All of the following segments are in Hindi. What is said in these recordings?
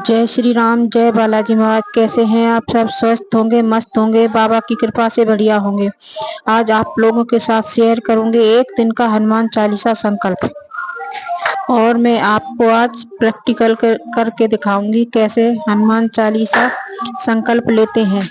जय श्री राम, जय बालाजी महाराज। कैसे हैं आप सब? स्वस्थ होंगे, मस्त होंगे, बाबा की कृपा से बढ़िया होंगे। आज आप लोगों के साथ शेयर करूंगे एक दिन का हनुमान चालीसा संकल्प। और मैं आपको आज प्रैक्टिकल करके दिखाऊंगी कैसे हनुमान चालीसा संकल्प लेते हैं।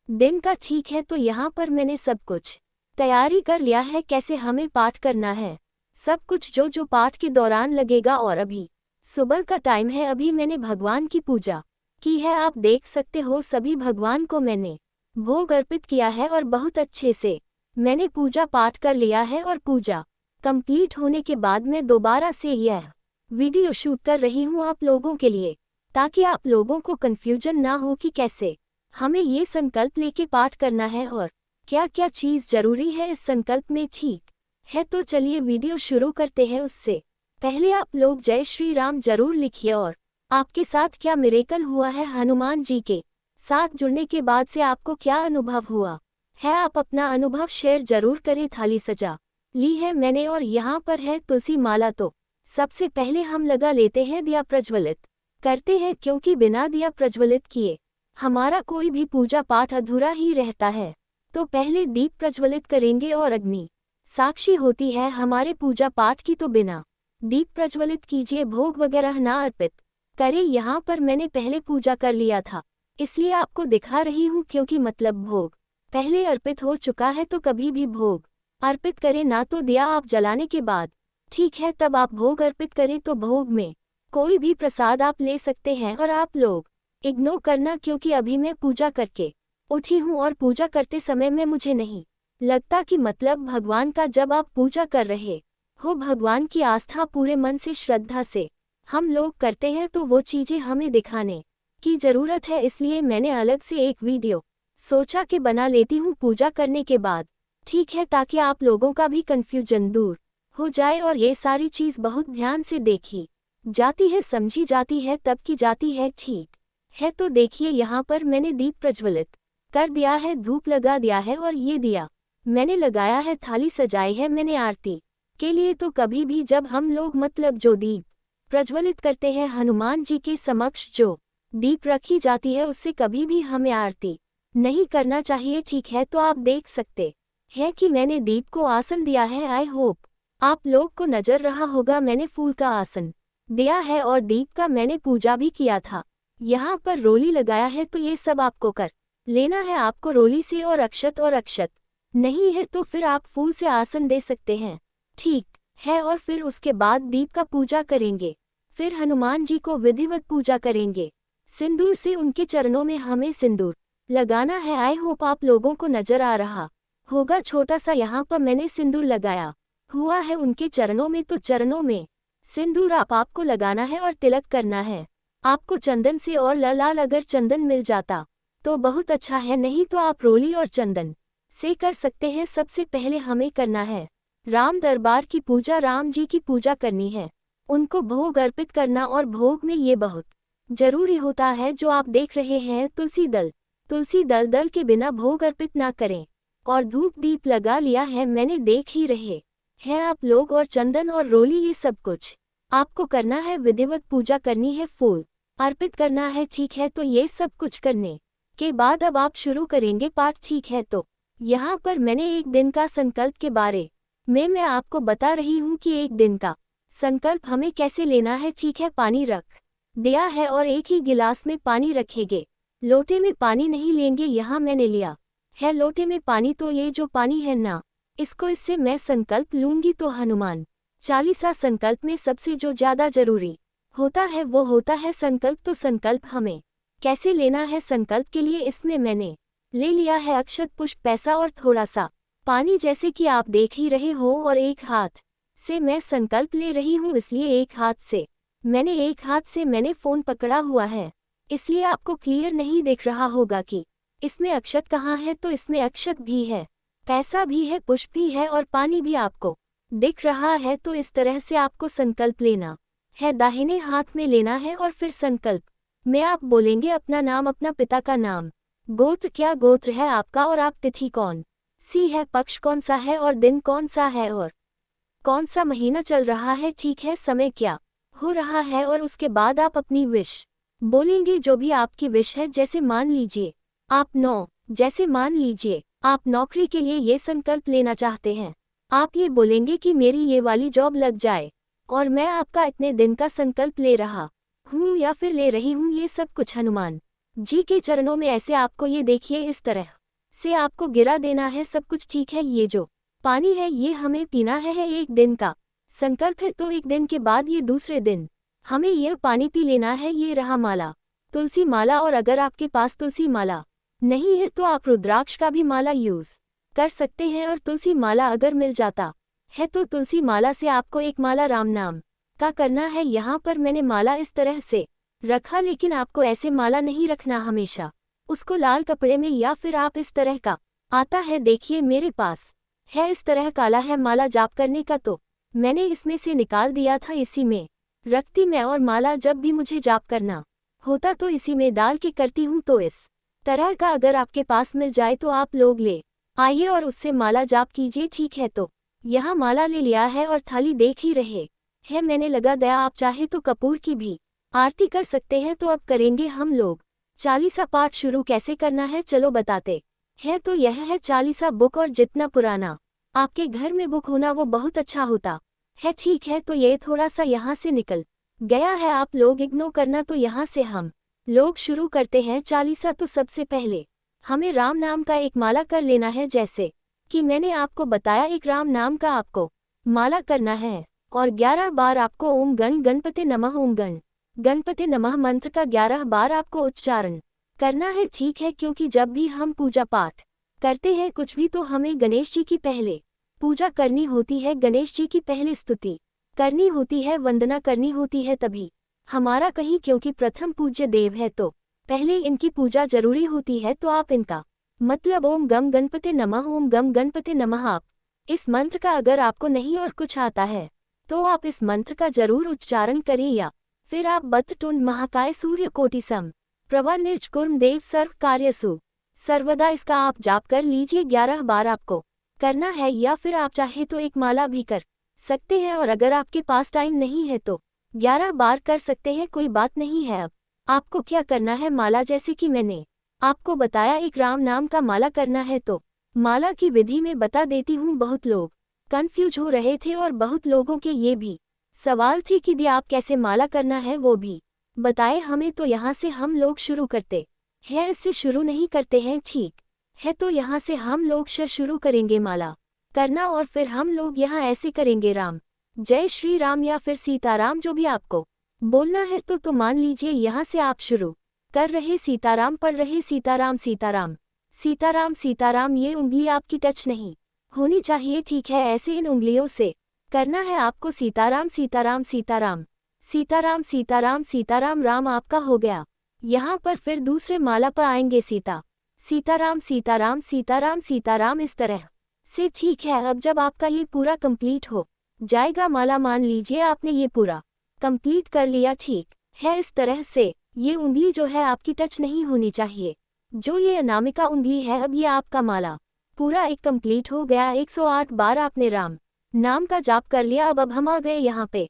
दिन का ठीक है, तो यहाँ पर मैंने सब कुछ तैयारी कर लिया है। कैसे हमें पाठ करना है, सब कुछ जो पाठ के दौरान लगेगा। और अभी सुबह का टाइम है, अभी मैंने भगवान की पूजा की है। आप देख सकते हो सभी भगवान को मैंने भोग अर्पित किया है और बहुत अच्छे से मैंने पूजा पाठ कर लिया है। और पूजा कंप्लीट होने के बाद मैं दोबारा से यह वीडियो शूट कर रही हूँ आप लोगों के लिए, ताकि आप लोगों को कन्फ्यूजन ना हो कि कैसे हमें ये संकल्प लेके पाठ करना है और क्या क्या चीज़ जरूरी है इस संकल्प में। ठीक है, तो चलिए वीडियो शुरू करते हैं। उससे पहले आप लोग जय श्री राम जरूर लिखिए। और आपके साथ क्या मिरेकल हुआ है हनुमान जी के साथ जुड़ने के बाद से आपको क्या अनुभव हुआ है, आप अपना अनुभव शेयर जरूर करें। थाली सजा ली है मैंने और यहाँ पर है तुलसी माला। तो सबसे पहले हम लगा लेते हैं दिया प्रज्वलित करते हैं, क्योंकि बिना दिया प्रज्वलित किए हमारा कोई भी पूजा पाठ अधूरा ही रहता है। तो पहले दीप प्रज्वलित करेंगे और अग्नि साक्षी होती है हमारे पूजा पाठ की, तो बिना दीप प्रज्वलित कीजिए, भोग वगैरह ना अर्पित करें। यहाँ पर मैंने पहले पूजा कर लिया था, इसलिए आपको दिखा रही हूँ, क्योंकि मतलब भोग पहले अर्पित हो चुका है। तो कभी भी भोग अर्पित करें ना तो दिया आप जलाने के बाद, ठीक है, तब आप भोग अर्पित करें। तो भोग में कोई भी प्रसाद आप ले सकते हैं और आप लोग इग्नोर करना, क्योंकि अभी मैं पूजा करके उठी हूँ और पूजा करते समय में मुझे नहीं लगता कि मतलब भगवान का जब आप पूजा कर रहे हो, भगवान की आस्था पूरे मन से श्रद्धा से हम लोग करते हैं, तो वो चीज़ें हमें दिखाने की ज़रूरत है। इसलिए मैंने अलग से एक वीडियो सोचा कि बना लेती हूँ पूजा करने के बाद, ठीक है, ताकि आप लोगों का भी कन्फ्यूजन दूर हो जाए और ये सारी चीज़ बहुत ध्यान से देखी जाती है, समझी जाती है, तब की जाती है, ठीक है। तो देखिए यहाँ पर मैंने दीप प्रज्वलित कर दिया है, धूप लगा दिया है और ये दिया मैंने लगाया है, थाली सजाई है मैंने आरती के लिए। तो कभी भी जब हम लोग मतलब जो दीप प्रज्वलित करते हैं हनुमान जी के समक्ष जो दीप रखी जाती है, उससे कभी भी हमें आरती नहीं करना चाहिए, ठीक है। तो आप देख सकते हैं कि मैंने दीप को आसन दिया है। आई होप आप लोग को नजर रहा होगा, मैंने फूल का आसन दिया है और दीप का मैंने पूजा भी किया था। यहाँ पर रोली लगाया है, तो ये सब आपको कर लेना है, आपको रोली से। और अक्षत नहीं है तो फिर आप फूल से आसन दे सकते हैं, ठीक है। और फिर उसके बाद दीप का पूजा करेंगे, फिर हनुमान जी को विधिवत पूजा करेंगे। सिंदूर से उनके चरणों में हमें सिंदूर लगाना है। आई होप आप लोगों को नजर आ रहा होगा, छोटा सा यहाँ पर मैंने सिंदूर लगाया हुआ है उनके चरणों में। तो चरणों में सिंदूर आपको लगाना है और तिलक करना है आपको चंदन से। और लाल अगर चंदन मिल जाता तो बहुत अच्छा है, नहीं तो आप रोली और चंदन से कर सकते हैं। सबसे पहले हमें करना है राम दरबार की पूजा, राम जी की पूजा करनी है, उनको भोग अर्पित करना। और भोग में ये बहुत जरूरी होता है जो आप देख रहे हैं, तुलसी दल के बिना भोग अर्पित ना करें। और धूप दीप लगा लिया है मैंने, देख ही रहे हैं आप लोग। और चंदन और रोली ये सब कुछ आपको करना है, विधिवत पूजा करनी है, फूल अर्पित करना है, ठीक है। तो ये सब कुछ करने के बाद अब आप शुरू करेंगे पाठ, ठीक है। तो यहाँ पर मैंने एक दिन का संकल्प के बारे में मैं आपको बता रही हूँ कि एक दिन का संकल्प हमें कैसे लेना है, ठीक है। पानी रख दिया है और एक ही गिलास में पानी रखेंगे, लोटे में पानी नहीं लेंगे। यहाँ मैंने लिया है लोटे में पानी, तो ये जो पानी है ना, इसको इससे मैं संकल्प लूंगी। तो हनुमान चालीसा संकल्प में सबसे जो ज्यादा जरूरी होता है वो होता है संकल्प। तो संकल्प हमें कैसे लेना है, संकल्प के लिए इसमें मैंने ले लिया है अक्षत, पुष्प, पैसा और थोड़ा सा पानी, जैसे कि आप देख ही रहे हो। और एक हाथ से मैं संकल्प ले रही हूँ, इसलिए एक हाथ से मैंने फोन पकड़ा हुआ है, इसलिए आपको क्लियर नहीं दिख रहा होगा कि इसमें अक्षत कहाँ है। तो इसमें अक्षत भी है, पैसा भी है, पुष्प भी है और पानी भी आपको दिख रहा है। तो इस तरह से आपको संकल्प लेना है दाहिने हाथ में लेना है और फिर संकल्प में आप बोलेंगे अपना नाम, अपना पिता का नाम। गोत्र क्या गोत्र है आपका और आप तिथि कौन सी है, पक्ष कौन सा है और दिन कौन सा है और कौन सा महीना चल रहा है, ठीक है, समय क्या हो रहा है। और उसके बाद आप अपनी विश बोलेंगे, जो भी आपकी विश है। जैसे मान लीजिए आप नौकरी के लिए ये संकल्प लेना चाहते हैं। आप ये बोलेंगे कि मेरी ये वाली जॉब लग जाए और मैं आपका इतने दिन का संकल्प ले रहा हूँ या फिर ले रही हूँ। ये सब कुछ हनुमान जी के चरणों में ऐसे आपको ये देखिए इस तरह से आपको गिरा देना है। सब कुछ ठीक है। ये जो पानी है ये हमें पीना है। एक दिन का संकल्प है तो एक दिन के बाद ये दूसरे दिन हमें ये पानी पी लेना है। ये रहा माला, तुलसी माला। और अगर आपके पास तुलसी माला नहीं है तो आप रुद्राक्ष का भी माला यूज कर सकते हैं। और तुलसी माला अगर मिल जाता है तो तुलसी माला से आपको एक माला राम नाम का करना है। यहाँ पर मैंने माला इस तरह से रखा, लेकिन आपको ऐसे माला नहीं रखना, हमेशा उसको लाल कपड़े में या फिर आप इस तरह का आता है, देखिए मेरे पास है इस तरह काला है माला जाप करने का, तो मैंने इसमें से निकाल दिया था, इसी में रखती मैं। और माला जब भी मुझे जाप करना होता तो इसी में डाल के करती हूँ। तो इस तरह का अगर आपके पास मिल जाए तो आप लोग ले आइए और उससे माला जाप कीजिए, ठीक है। तो यहाँ माला ले लिया है और थाली देख ही रहे हैं मैंने लगा दिया। आप चाहे तो कपूर की भी आरती कर सकते हैं। तो अब करेंगे हम लोग चालीसा पाठ। शुरू कैसे करना है चलो बताते हैं। तो यह है चालीसा बुक, और जितना पुराना आपके घर में बुक होना वो बहुत अच्छा होता है, ठीक है। तो ये थोड़ा सा यहाँ से निकल गया है, आप लोग इग्नोर करना। तो यहाँ से हम लोग शुरू करते हैं चालीसा। तो सबसे पहले हमें राम नाम का एक माला कर लेना है, जैसे कि मैंने आपको बताया। एक राम नाम का आपको माला करना है और 11 बार आपको ओम गण गणपति नमः, ओम गण गणपति नमः मंत्र का 11 बार आपको उच्चारण करना है, ठीक है। क्योंकि जब भी हम पूजा पाठ करते हैं कुछ भी, तो हमें गणेश जी की पहले पूजा करनी होती है, गणेश जी की पहले स्तुति करनी होती है, वंदना करनी होती है, तभी हमारा कहीं, क्योंकि प्रथम पूज्य देव है तो पहले इनकी पूजा जरूरी होती है। तो आप इनका मतलब ओम गम गणपति नमः, ओम गम गणपति नमः, आप इस मंत्र का अगर आपको नहीं और कुछ आता है तो आप इस मंत्र का जरूर उच्चारण करें, या फिर आप बत्तुंड महाकाय सूर्य कोटि सम प्रभा निर्विघ्नं देव सर्व कार्यसु सर्वदा इसका आप जाप कर लीजिए। 11 बार आपको करना है, या फिर आप चाहे तो एक माला भी कर सकते हैं। और अगर आपके पास टाइम नहीं है तो 11 बार कर सकते हैं, कोई बात नहीं है। अब आपको क्या करना है, माला जैसे कि मैंने आपको बताया एक राम नाम का माला करना है। तो माला की विधि में बता देती हूँ। बहुत लोग कंफ्यूज हो रहे थे और बहुत लोगों के ये भी सवाल थी कि दी आप कैसे माला करना है वो भी बताए हमें। तो यहाँ से हम लोग शुरू करते हैं, इससे शुरू नहीं करते हैं, ठीक है। तो यहाँ से हम लोग शुरू करेंगे माला करना, और फिर हम लोग यहाँ ऐसे करेंगे राम जय श्री राम या फिर सीताराम, जो भी आपको बोलना है। तो मान लीजिए यहाँ से आप शुरू कर रहे सीताराम, पढ़ रहे सीताराम सीताराम सीताराम सीताराम। ये उंगली आपकी टच नहीं होनी चाहिए, ठीक है। ऐसे इन उंगलियों से करना है आपको सीताराम सीताराम सीताराम सीताराम सीताराम सीताराम। राम आपका हो गया। यहाँ पर फिर दूसरे माला पर आएंगे सीता सीताराम सीताराम सीताराम सीताराम, इस तरह से, ठीक है। अब जब आपका ये पूरा कंप्लीट हो जाएगा माला, मान लीजिए आपने ये पूरा कंप्लीट कर लिया, ठीक है। इस तरह से ये उंगली जो है आपकी टच नहीं होनी चाहिए, जो ये अनामिका उंगली है। अब ये आपका माला पूरा एक कंप्लीट हो गया। 108 बार आपने राम नाम का जाप कर लिया। अब हम आ गए यहाँ पे,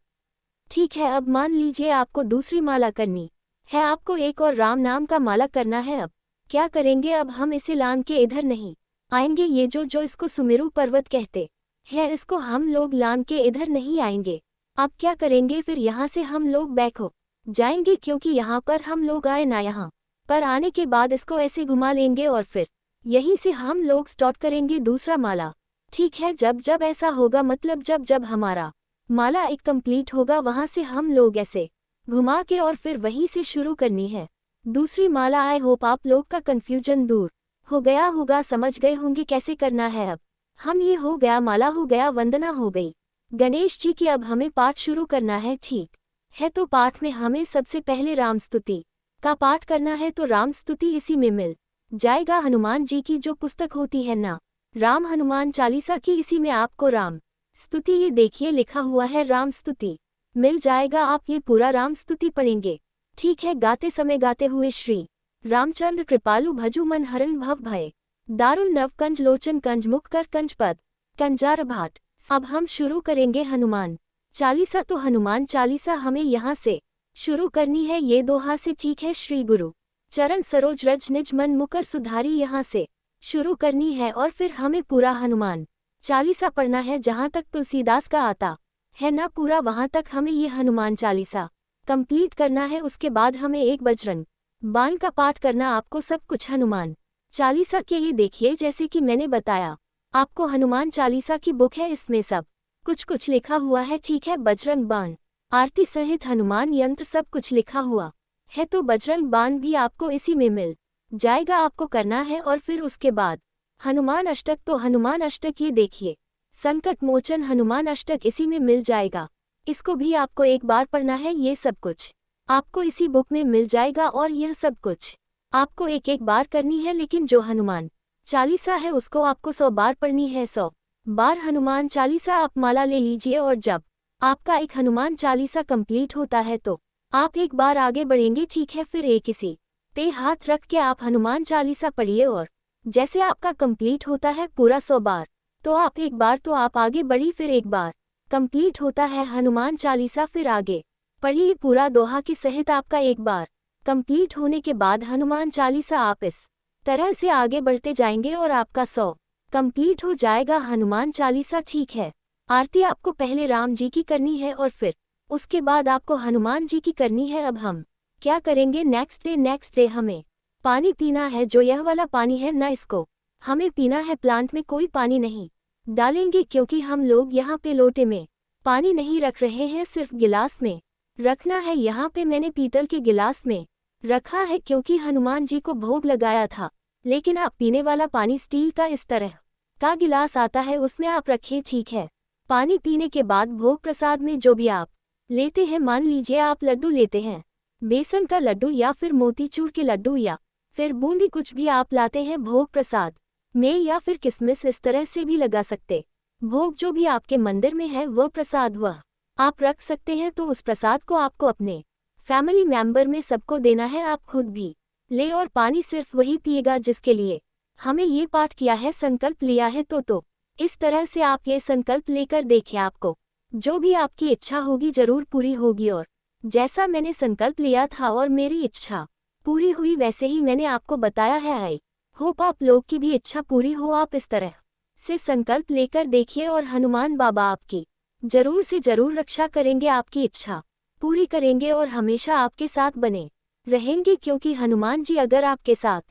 ठीक है। अब मान लीजिए आपको दूसरी माला करनी है, आपको एक और राम नाम का माला करना है। अब क्या करेंगे, अब हम इसे लान के इधर नहीं आएंगे। ये जो इसको सुमेरु पर्वत कहते हैं, इसको हम लोग लान के इधर नहीं आएंगे। अब क्या करेंगे, फिर यहाँ से हम लोग बैक हो जाएंगे, क्योंकि यहाँ पर हम लोग आए ना। यहाँ पर आने के बाद इसको ऐसे घुमा लेंगे और फिर यहीं से हम लोग स्टार्ट करेंगे दूसरा माला, ठीक है। जब जब ऐसा होगा, मतलब जब जब हमारा माला एक कंप्लीट होगा, वहां से हम लोग ऐसे घुमा के और फिर वहीं से शुरू करनी है दूसरी माला। आई होप आप लोग का कंफ्यूजन दूर हो गया होगा, समझ गए होंगे कैसे करना है। अब हम ये हो गया, माला हो गया, वंदना हो गई गणेश जी की। अब हमें पाठ शुरू करना है, ठीक है। तो पाठ में हमें सबसे पहले राम स्तुति का पाठ करना है। तो राम स्तुति इसी में मिल जाएगा, हनुमान जी की जो पुस्तक होती है ना, राम हनुमान चालीसा की, इसी में आपको राम स्तुति, ये देखिए लिखा हुआ है राम स्तुति। मिल जाएगा। आप ये पूरा राम स्तुति पढ़ेंगे। ठीक है, गाते समय गाते हुए श्री रामचंद्र कृपालु भजु मन हरण भव भय दारुल नव कंज लोचन कंज मुख कर कंज पद कंजार भाट। अब हम शुरू करेंगे हनुमान चालीसा। तो हनुमान चालीसा हमें यहाँ से शुरू करनी है, ये दोहा से। ठीक है, श्री गुरु चरण सरोज रज निज मन मुकर सुधारी यहाँ से शुरू करनी है, और फिर हमें पूरा हनुमान चालीसा पढ़ना है। जहाँ तक तुलसीदास का आता है ना पूरा, वहाँ तक हमें ये हनुमान चालीसा कंप्लीट करना है। उसके बाद हमें एक बजरंग बाण का पाठ करना। आपको सब कुछ हनुमान चालीसा के ये देखिए, जैसे कि मैंने बताया आपको हनुमान चालीसा की बुक है, इसमें सब कुछ लिखा हुआ है। ठीक है, बजरंग बाण आरती सहित हनुमान यंत्र सब कुछ लिखा हुआ है, तो बजरंग बाण भी आपको इसी में मिल जाएगा। आपको करना है, और फिर उसके बाद हनुमान अष्टक। तो हनुमान अष्टक ये देखिए, संकट मोचन हनुमान अष्टक इसी में मिल जाएगा। इसको भी आपको एक बार पढ़ना है। ये सब कुछ आपको इसी बुक में मिल जाएगा, और यह सब कुछ आपको एक एक बार करनी है। लेकिन जो हनुमान चालीसा है उसको आपको 100 बार पढ़नी है। 100 बार हनुमान चालीसा आप माला ले लीजिए, और जब आपका एक हनुमान चालीसा कंप्लीट होता है तो आप एक बार आगे बढ़ेंगे। ठीक है, फिर एक इसी पे हाथ रख के आप हनुमान चालीसा पढ़िए, और जैसे आपका कंप्लीट होता है पूरा 100 बार, तो आप एक बार तो आप आगे बढ़ी, फिर एक बार कंप्लीट होता है हनुमान चालीसा, फिर आगे पढ़िए पूरा दोहा के सहित। आपका एक बार कंप्लीट होने के बाद हनुमान चालीसा आप इस तरह से आगे बढ़ते जाएंगे, और आपका 100 कंप्लीट हो जाएगा हनुमान चालीसा। ठीक है, आरती आपको पहले राम जी की करनी है, और फिर उसके बाद आपको हनुमान जी की करनी है। अब हम क्या करेंगे, नेक्स्ट डे हमें पानी पीना है। जो यह वाला पानी है ना, इसको हमें पीना है। प्लांट में कोई पानी नहीं डालेंगे, क्योंकि हम लोग यहाँ पे लोटे में पानी नहीं रख रहे हैं, सिर्फ गिलास में रखना है। यहाँ पे मैंने पीतल के गिलास में रखा है, क्योंकि हनुमान जी को भोग लगाया था। लेकिन आप पीने वाला पानी स्टील का इस तरह का गिलास आता है, उसमें आप रखिए। ठीक है, पानी पीने के बाद भोग प्रसाद में जो भी आप लेते हैं, मान लीजिए आप लड्डू लेते हैं, बेसन का लड्डू या फिर मोतीचूर के लड्डू या फिर बूंदी, कुछ भी आप लाते हैं भोग प्रसाद में, या फिर किशमिश, इस तरह से भी लगा सकते। भोग जो भी आपके मंदिर में है वह प्रसाद वह आप रख सकते हैं। तो उस प्रसाद को आपको अपने फैमिली मेंबर में सबको देना है। आप खुद भी ले, और पानी सिर्फ वही पिएगा जिसके लिए हमें ये पाठ किया है, संकल्प लिया है। तो इस तरह से आप ये संकल्प लेकर देखिए, आपको जो भी आपकी इच्छा होगी जरूर पूरी होगी। और जैसा मैंने संकल्प लिया था और मेरी इच्छा पूरी हुई, वैसे ही मैंने आपको बताया है। आई होप आप लोग की भी इच्छा पूरी हो। आप इस तरह से संकल्प लेकर देखिए, और हनुमान बाबा आपकी जरूर से जरूर रक्षा करेंगे, आपकी इच्छा पूरी करेंगे, और हमेशा आपके साथ बने रहेंगे। क्योंकि हनुमान जी अगर आपके साथ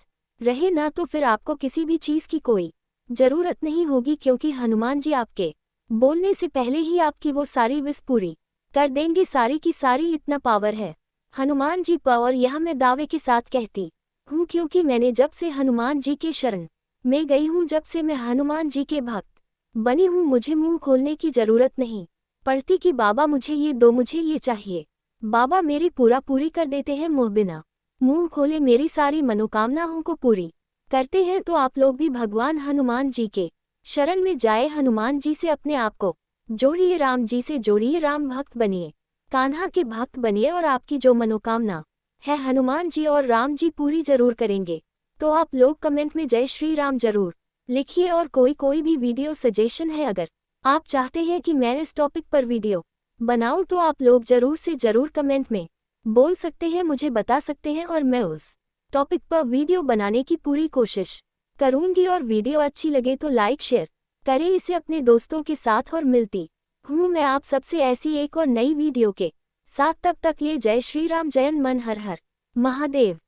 रहे ना, तो फिर आपको किसी भी चीज की कोई जरूरत नहीं होगी, क्योंकि हनुमान जी आपके बोलने से पहले ही आपकी वो सारी विश पूरी कर देंगे, सारी की सारी। इतना पावर है हनुमान जी पर, और यह मैं दावे के साथ कहती हूँ, क्योंकि मैंने जब से हनुमान जी के शरण में गई हूँ, जब से मैं हनुमान जी के भक्त बनी हूँ, मुझे मुंह खोलने की जरूरत नहीं पड़ती कि बाबा मुझे ये दो, मुझे ये चाहिए। बाबा मेरी पूरी कर देते हैं, मुँह बिना मुंह खोले मेरी सारी मनोकामनाओं को पूरी करते हैं। तो आप लोग भी भगवान हनुमान जी के शरण में जाए, हनुमान जी से अपने आप को जोड़िए, राम जी से जोड़िए, राम भक्त बनिए, कान्हा के भक्त बनिए, और आपकी जो मनोकामना है हनुमान जी और राम जी पूरी जरूर करेंगे। तो आप लोग कमेंट में जय श्री राम जरूर लिखिए, और कोई भी वीडियो सजेशन है, अगर आप चाहते हैं कि मैं इस टॉपिक पर वीडियो बनाऊं, तो आप लोग जरूर से जरूर कमेंट में बोल सकते हैं, मुझे बता सकते हैं, और मैं उस टॉपिक पर वीडियो बनाने की पूरी कोशिश करूंगी। और वीडियो अच्छी लगे तो लाइक शेयर करें इसे अपने दोस्तों के साथ, और मिलती हूँ मैं आप सबसे ऐसी एक और नई वीडियो के साथ। तब तक ये जय श्री राम, जय मन हर हर महादेव।